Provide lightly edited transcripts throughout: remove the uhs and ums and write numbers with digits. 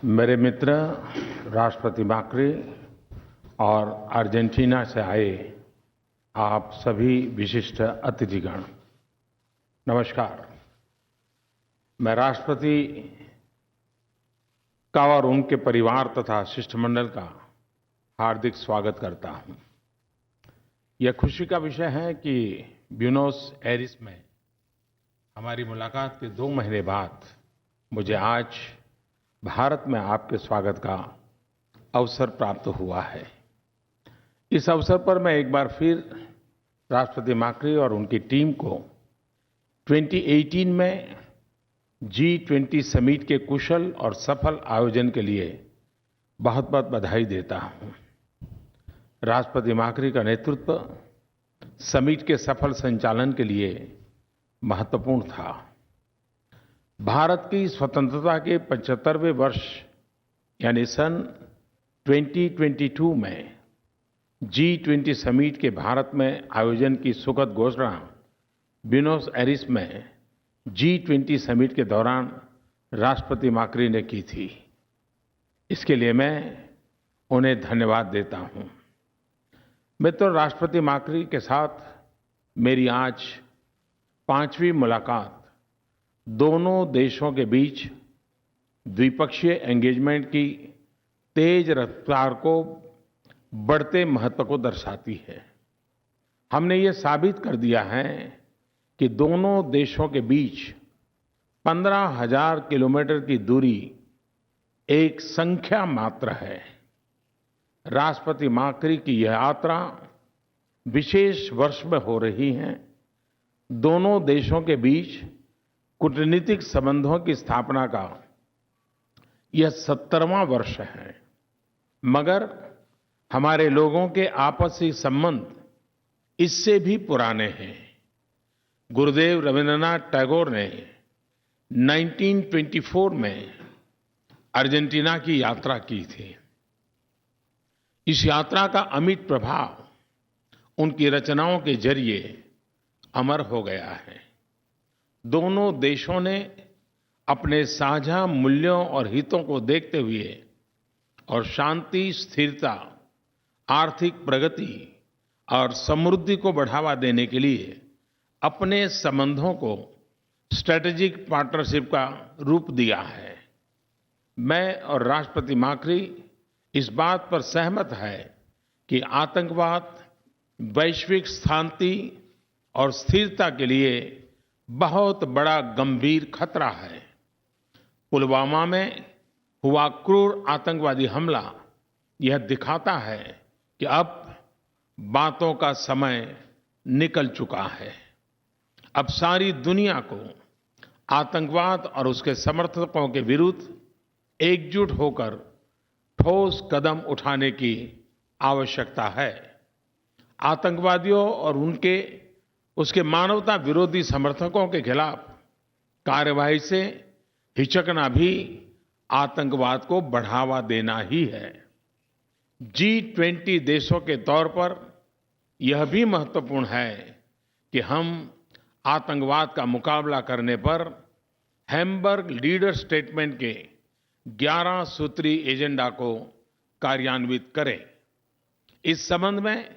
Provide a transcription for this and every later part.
मेरे मित्र राष्ट्रपति माक्री और अर्जेंटीना से आए आप सभी विशिष्ट अतिथिगण, नमस्कार। मैं राष्ट्रपति का और उनके परिवार तथा शिष्टमंडल का हार्दिक स्वागत करता हूं। यह खुशी का विषय है कि ब्यूनोस एयर्स में हमारी मुलाकात के 2 महीने बाद मुझे आज भारत में आपके स्वागत का अवसर प्राप्त हुआ है। इस अवसर पर मैं एक बार फिर राष्ट्रपति माक्री और उनकी टीम को 2018 में G20 समिट के कुशल और सफल आयोजन के लिए बहुत बहुत बधाई देता हूं। राष्ट्रपति माक्री का नेतृत्व समिट के सफल संचालन के लिए महत्वपूर्ण था। भारत की स्वतंत्रता के 75वें वर्ष यानी सन 2022 में G20 समिट के भारत में आयोजन की सुखद घोषणा ब्यूनोस एयर्स में G20 समिट के दौरान राष्ट्रपति माक्री ने की थी। इसके लिए मैं उन्हें धन्यवाद देता हूं। मित्रों, राष्ट्रपति माक्री के साथ मेरी आज 5वीं मुलाकात दोनों देशों के बीच द्विपक्षीय एंगेजमेंट की तेज रफ्तार को बढ़ते महत्व को दर्शाती है। हमने ये साबित कर दिया है कि दोनों देशों के बीच 15,000 किलोमीटर की दूरी एक संख्या मात्र है। राष्ट्रपति माक्री की यह यात्रा विशेष वर्ष में हो रही है। दोनों देशों के बीच कूटनीतिक संबंधों की स्थापना का यह 70वां वर्ष है, मगर हमारे लोगों के आपसी संबंध इससे भी पुराने हैं। गुरुदेव रविन्द्रनाथ टैगोर ने 1924 में अर्जेंटीना की यात्रा की थी। इस यात्रा का अमिट प्रभाव उनकी रचनाओं के जरिए अमर हो गया है। दोनों देशों ने अपने साझा मूल्यों और हितों को देखते हुए और शांति, स्थिरता, आर्थिक प्रगति और समृद्धि को बढ़ावा देने के लिए अपने संबंधों को स्ट्रैटेजिक पार्टनरशिप का रूप दिया है। मैं और राष्ट्रपति माक्री इस बात पर सहमत है कि आतंकवाद वैश्विक शांति और स्थिरता के लिए बहुत बड़ा गंभीर खतरा है। पुलवामा में हुआ क्रूर आतंकवादी हमला यह दिखाता है कि अब बातों का समय निकल चुका है। अब सारी दुनिया को आतंकवाद और उसके समर्थकों के विरुद्ध एकजुट होकर ठोस कदम उठाने की आवश्यकता है। आतंकवादियों और उसके मानवता विरोधी समर्थकों के खिलाफ कार्यवाही से हिचकना भी आतंकवाद को बढ़ावा देना ही है। G20 देशों के तौर पर यह भी महत्वपूर्ण है कि हम आतंकवाद का मुकाबला करने पर हैम्बर्ग लीडर स्टेटमेंट के 11 सूत्री एजेंडा को कार्यान्वित करें। इस संबंध में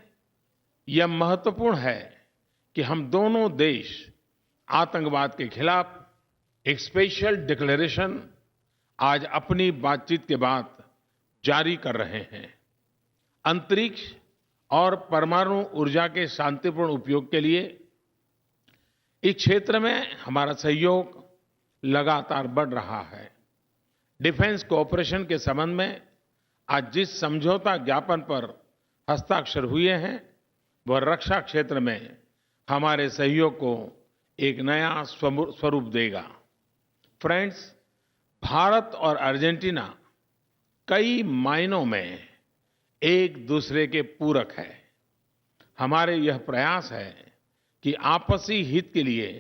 यह महत्वपूर्ण है कि हम दोनों देश आतंकवाद के खिलाफ एक स्पेशल डिक्लेरेशन आज अपनी बातचीत के बाद जारी कर रहे हैं। अंतरिक्ष और परमाणु ऊर्जा के शांतिपूर्ण उपयोग के लिए इस क्षेत्र में हमारा सहयोग लगातार बढ़ रहा है। डिफेंस कोऑपरेशन के संबंध में आज जिस समझौता ज्ञापन पर हस्ताक्षर हुए हैं वह रक्षा क्षेत्र में हमारे सहयोग को एक नया स्वरूप देगा। फ्रेंड्स, भारत और अर्जेंटीना कई मायनों में एक दूसरे के पूरक है। हमारे यह प्रयास है कि आपसी हित के लिए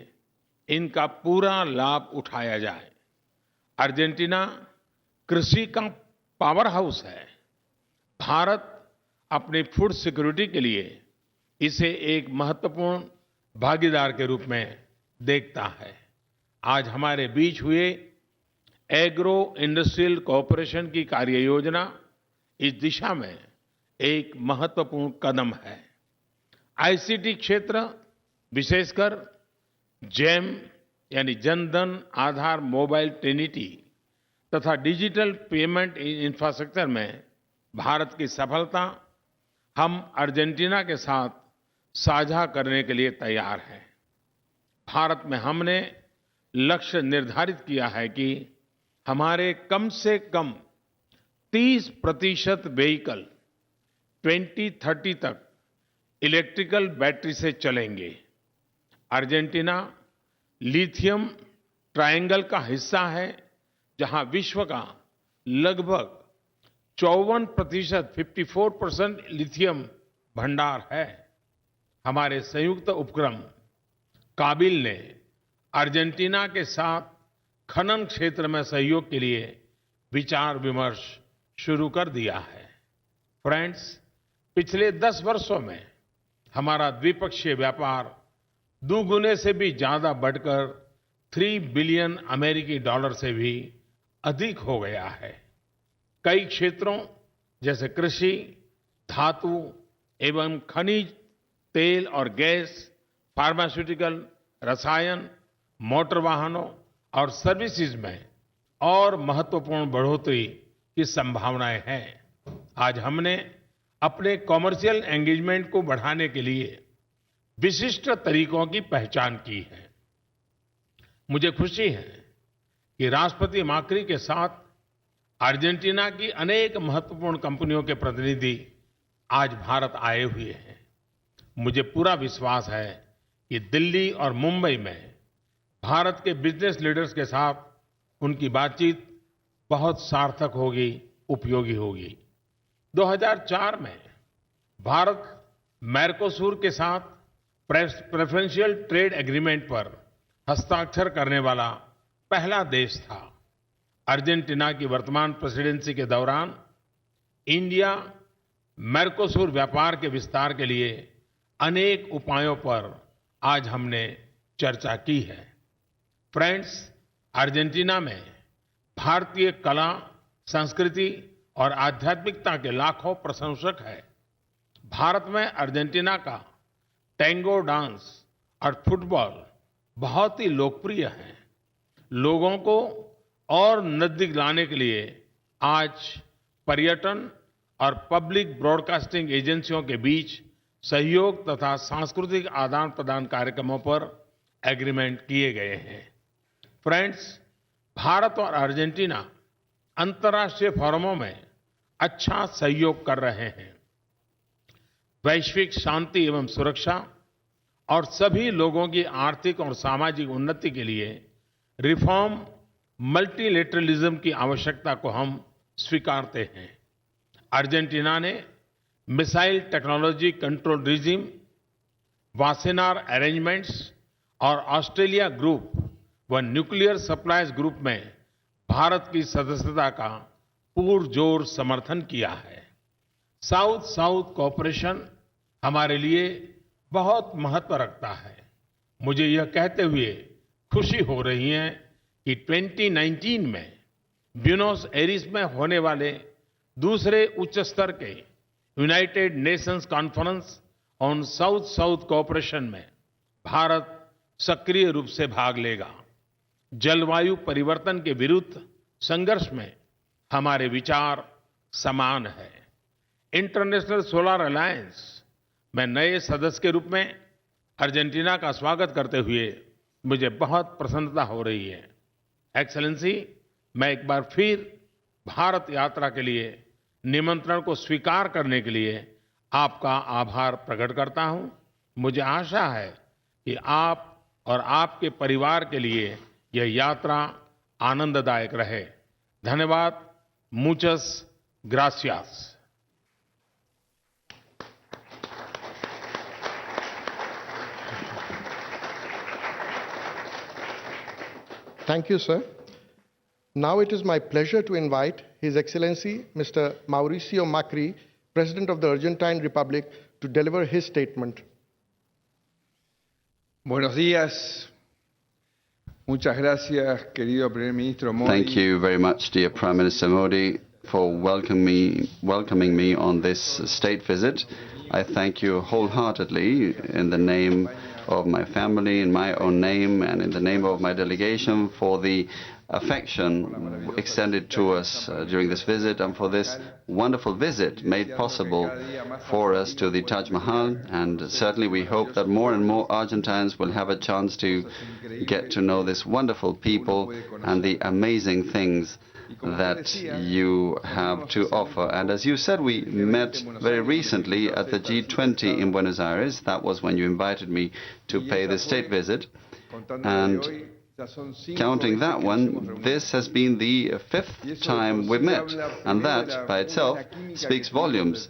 इनका पूरा लाभ उठाया जाए। अर्जेंटीना कृषि का पावर हाउस है। भारत अपनी फूड सिक्योरिटी के लिए इसे एक महत्वपूर्ण भागीदार के रूप में देखता है। आज हमारे बीच हुए एग्रो इंडस्ट्रियल कोऑपरेशन की कार्य योजना इस दिशा में एक महत्वपूर्ण कदम है। आईसीटी क्षेत्र, विशेषकर जेम यानी जनधन आधार मोबाइल ट्रिनिटी तथा डिजिटल पेमेंट इंफ्रास्ट्रक्चर में भारत की सफलता हम अर्जेंटीना के साथ साझा करने के लिए तैयार हैं। भारत में हमने लक्ष्य निर्धारित किया है कि हमारे कम से कम 30% व्हीकल 2030 तक इलेक्ट्रिकल बैटरी से चलेंगे। अर्जेंटीना लिथियम ट्रायंगल का हिस्सा है, जहां विश्व का लगभग 54% 54% लिथियम भंडार है। हमारे संयुक्त उपक्रम काबिल ने अर्जेंटीना के साथ खनन क्षेत्र में सहयोग के लिए विचार विमर्श शुरू कर दिया है। फ्रेंड्स, पिछले 10 वर्षों में हमारा द्विपक्षीय व्यापार दुगुने से भी ज्यादा बढ़कर 3 बिलियन अमेरिकी डॉलर से भी अधिक हो गया है। कई क्षेत्रों जैसे कृषि, धातु एवं खनिज तेल और गैस, फार्मास्यूटिकल, रसायन, मोटर वाहनों और सर्विसेज में और महत्वपूर्ण बढ़ोतरी की संभावनाएं हैं। आज हमने अपने कॉमर्शियल एंगेजमेंट को बढ़ाने के लिए विशिष्ट तरीकों की पहचान की है। मुझे खुशी है कि राष्ट्रपति माक्री के साथ अर्जेंटीना की अनेक महत्वपूर्ण कंपनियों के प्रतिनिधि आज भारत आए हुए हैं। मुझे पूरा विश्वास है कि दिल्ली और मुंबई में भारत के बिजनेस लीडर्स के साथ उनकी बातचीत बहुत सार्थक होगी, उपयोगी होगी। 2004 में भारत मैर्कोसूर के साथ प्रेफरेंशियल ट्रेड एग्रीमेंट पर हस्ताक्षर करने वाला पहला देश था। अर्जेंटीना की वर्तमान प्रेसिडेंसी के दौरान इंडिया मैर्कोसूर व्यापार के विस्तार के लिए अनेक उपायों पर आज हमने चर्चा की है। फ्रेंड्स, अर्जेंटीना में भारतीय कला, संस्कृति और आध्यात्मिकता के लाखों प्रशंसक हैं। भारत में अर्जेंटीना का टैंगो डांस और फुटबॉल बहुत ही लोकप्रिय है। लोगों को और नजदीक लाने के लिए आज पर्यटन और पब्लिक ब्रॉडकास्टिंग एजेंसियों के बीच सहयोग तथा सांस्कृतिक आदान प्रदान कार्यक्रमों पर एग्रीमेंट किए गए हैं। फ्रेंड्स, भारत और अर्जेंटीना अंतर्राष्ट्रीय फोरमों में अच्छा सहयोग कर रहे हैं। वैश्विक शांति एवं सुरक्षा और सभी लोगों की आर्थिक और सामाजिक उन्नति के लिए रिफॉर्म मल्टीलेटरलिज्म की आवश्यकता को हम स्वीकारते हैं। अर्जेंटीना ने missile technology control regime, Wassenaar arrangements और ऑस्ट्रेलिया ग्रुप व न्यूक्लियर सप्लाईज ग्रुप में भारत की सदस्यता का पुरजोर समर्थन किया है। साउथ साउथ कोऑपरेशन हमारे लिए बहुत महत्व रखता है। मुझे यह कहते हुए खुशी हो रही है कि 2019 में ब्यूनोस एरिस में होने वाले दूसरे उच्च स्तर के United Nations conference on south south cooperation में भारत सक्रिय रूप से भाग लेगा। जलवायु परिवर्तन के विरुद्ध संघर्ष में हमारे विचार समान है। इंटरनेशनल सोलर अलायंस में नए सदस्य के रूप में अर्जेंटीना का स्वागत करते हुए मुझे बहुत प्रसन्नता हो रही है। एक्सेलेंसी, मैं एक बार फिर भारत यात्रा के लिए निमंत्रण को स्वीकार करने के लिए आपका आभार प्रकट करता हूं। मुझे आशा है कि आप और आपके परिवार के लिए यह यात्रा आनंददायक रहे। धन्यवाद। मुचस gracias. Thank you, sir. Now it is my pleasure to invite His Excellency Mr. Mauricio Macri, President of the Argentine Republic, to deliver his statement. Buenos días. Muchas gracias, querido primer ministro Modi. Thank you very much, dear Prime Minister Modi, for welcoming me on this state visit. I thank you wholeheartedly in the name of my family, in my own name, and in the name of my delegation for the affection extended to us during this visit and for this wonderful visit made possible for us to the Taj Mahal. And certainly we hope that more and more Argentines will have a chance to get to know this wonderful people and the amazing things that you have to offer. And as you said, we met very recently at the G20 in Buenos Aires. That was when you invited me to pay the state visit. And counting that one, this has been the fifth time we've met, and that by itself speaks volumes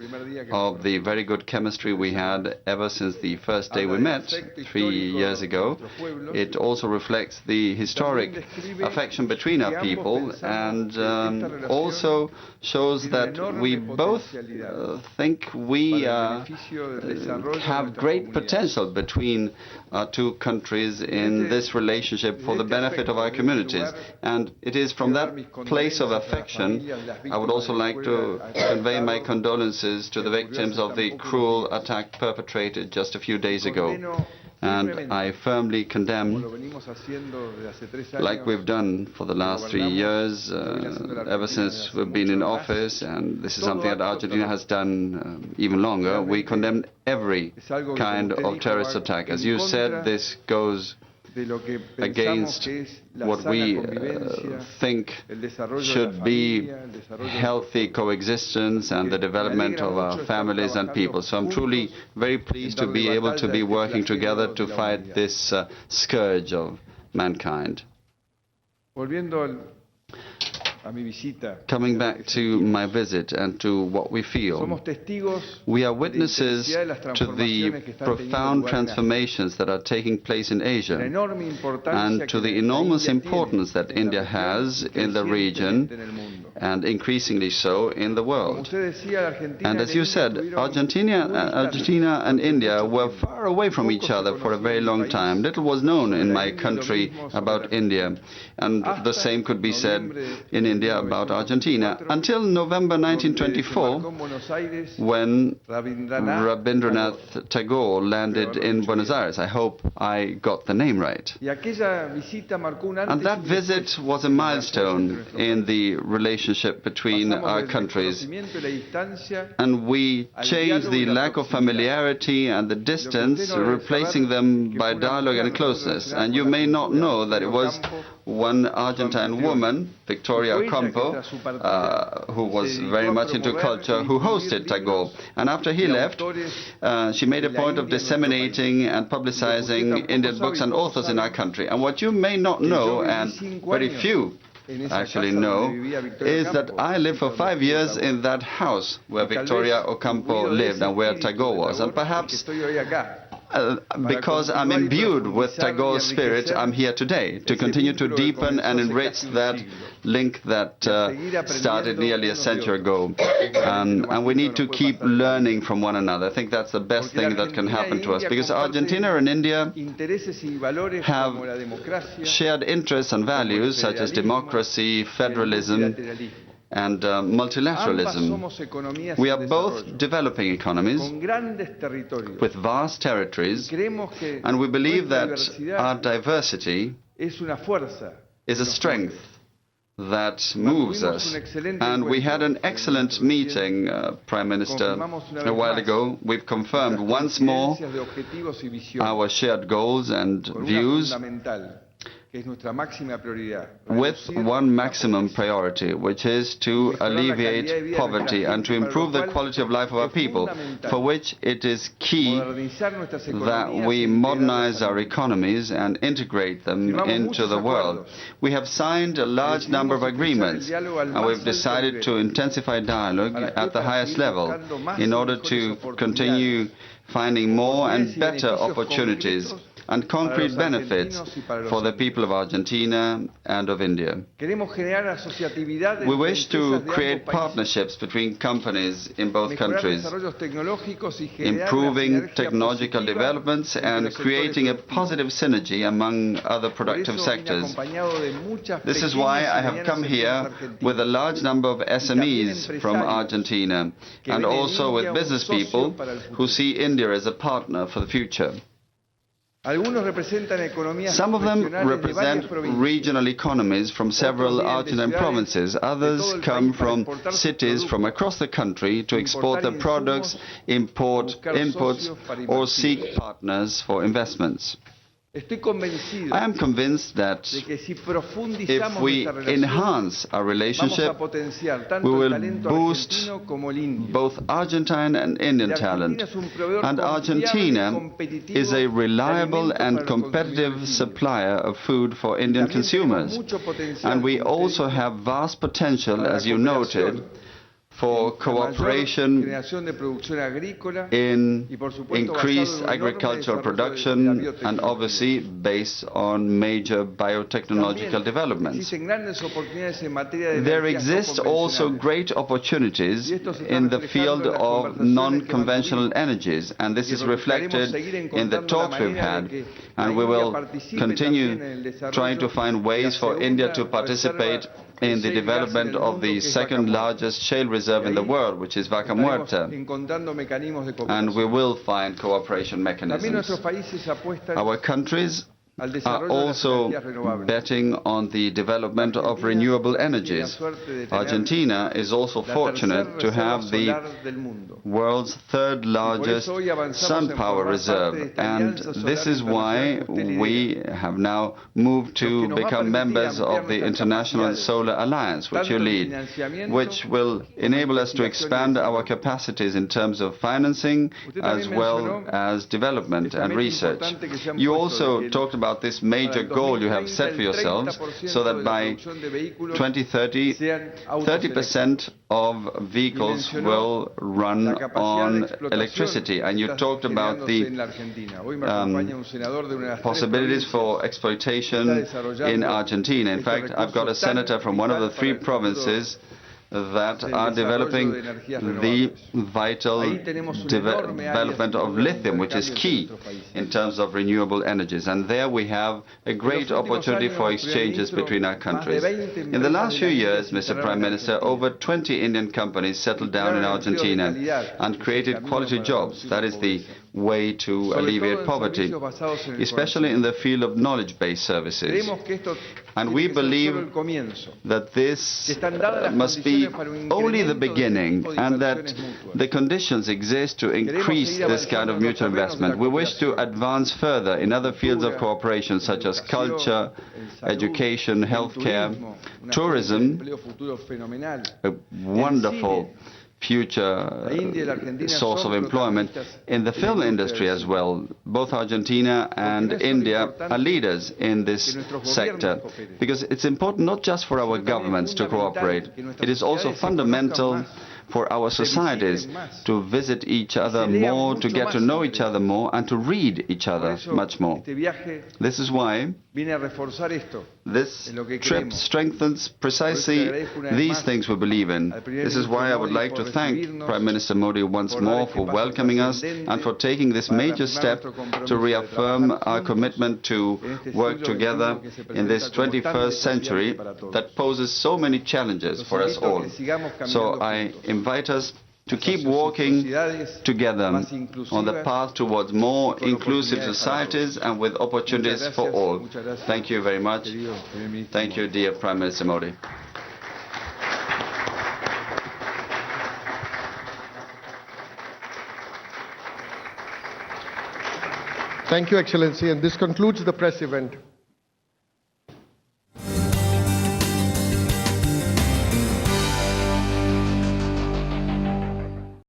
of the very good chemistry we had ever since the first day we met 3 years ago. It also reflects the historic affection between our people, and also shows that we both think we have great potential between our two countries in this relationship for the benefit of our communities. And it is from that place of affection I would also like to convey my condolences to the victims of the cruel attack perpetrated just a few days ago. And I firmly condemn, like we've done for the last 3 years, ever since we've been in office, and this is something that Argentina has done even longer, we condemn every kind of terrorist attack. As you said, this goes against what we think should be healthy coexistence and the development of our families and people. So I'm truly very pleased to be able to be working together to fight this scourge of mankind. Coming back to my visit and to what we feel, we are witnesses to the profound transformations that are taking place in Asia and to the enormous importance that India has in the region and increasingly so in the world. And as you said, Argentina and India were far away from each other for a very long time. Little was known in my country about India, and the same could be said in India about Argentina, until November 1924, when Rabindranath Tagore landed in Buenos Aires. I hope I got the name right. And that visit was a milestone in the relationship between our countries. And we changed the lack of familiarity and the distance, replacing them by dialogue and closeness. And you may not know that it was one Argentine woman, Victoria Ocampo, who was very much into culture, who hosted Tagore. And after he left, she made a point of disseminating and publicizing Indian books and authors in our country. And what you may not know, and very few actually know, is that I lived for 5 years in that house where Victoria Ocampo lived and where Tagore was. And perhaps because I'm imbued with Tagore's spirit, I'm here today to continue to deepen and enrich that link that started nearly a century ago. And we need to keep learning from one another. I think that's the best thing that can happen to us, because Argentina and India have shared interests and values such as democracy, federalism, and multilateralism. We are both developing economies with vast territories, and we believe that our diversity is a strength that moves us. And we had an excellent meeting, Prime Minister, a while ago. We've confirmed once more our shared goals and views, with one maximum priority, which is to alleviate poverty and to improve the quality of life of our people, for which it is key that we modernize our economies and integrate them into the world. We have signed a large number of agreements, and we've decided to intensify dialogue at the highest level in order to continue finding more and better opportunities and concrete benefits for the people of Argentina and of India. We wish to create partnerships between companies in both countries, improving technological developments and creating a positive synergy among other productive sectors. This is why I have come here with a large number of SMEs from Argentina and also with business people who see India as a partner for the future. Some of them represent regional economies from several Argentine provinces. Others come from cities from across the country to export their products, import inputs, or seek partners for investments. I am convinced that if we enhance our relationship, we will boost both Argentine and Indian talent. And Argentina is a reliable and competitive supplier of food for Indian consumers. And we also have vast potential, as you noted, for cooperation in increased agricultural production and obviously based on major biotechnological developments. There exist also great opportunities in the field of non-conventional energies, and this is reflected in the talks we've had, and we will continue trying to find ways for India to participate in the development of the second largest shale reserve in the world, which is Vaca Muerta. And we will find cooperation mechanisms. Our countries are also betting on the development of renewable energies. Argentina is also fortunate to have the world's third largest sun power reserve, and this is why we have now moved to become members of the International Solar Alliance, which you lead, which will enable us to expand our capacities in terms of financing as well as development and research. You also talked about this major goal you have set for yourselves, so that by 2030, 30% of vehicles will run on electricity. And you talked about the possibilities for exploitation in Argentina. In fact, I've got a senator from one of the three provinces that are developing the vital development of lithium, which is key in terms of renewable energies. And there we have a great opportunity for exchanges between our countries. In the last few years, Mr. Prime Minister, over 20 Indian companies settled down in Argentina and created quality jobs. That is the way to alleviate poverty, especially in the field of knowledge-based services. And we believe that this must be only the beginning, and that the conditions exist to increase this kind of mutual investment. We wish to advance further in other fields of cooperation, such as culture, education, healthcare, tourism, a wonderful future source of employment, in the film industry as well. Both Argentina and India are leaders in this sector, because it's important not just for our governments to cooperate, it is also fundamental for our societies to visit each other more, to get to know each other more, and to read each other much more. This is why this trip strengthens precisely these things we believe in. This is why I would like to thank Prime Minister Modi once more for welcoming us and for taking this major step to reaffirm our commitment to work together in this 21st century that poses so many challenges for us all. So I invite us to keep walking together on the path towards more inclusive societies and with opportunities for all. Thank you very much. Thank you, dear Prime Minister Modi. Thank you, Excellency, and this concludes the press event.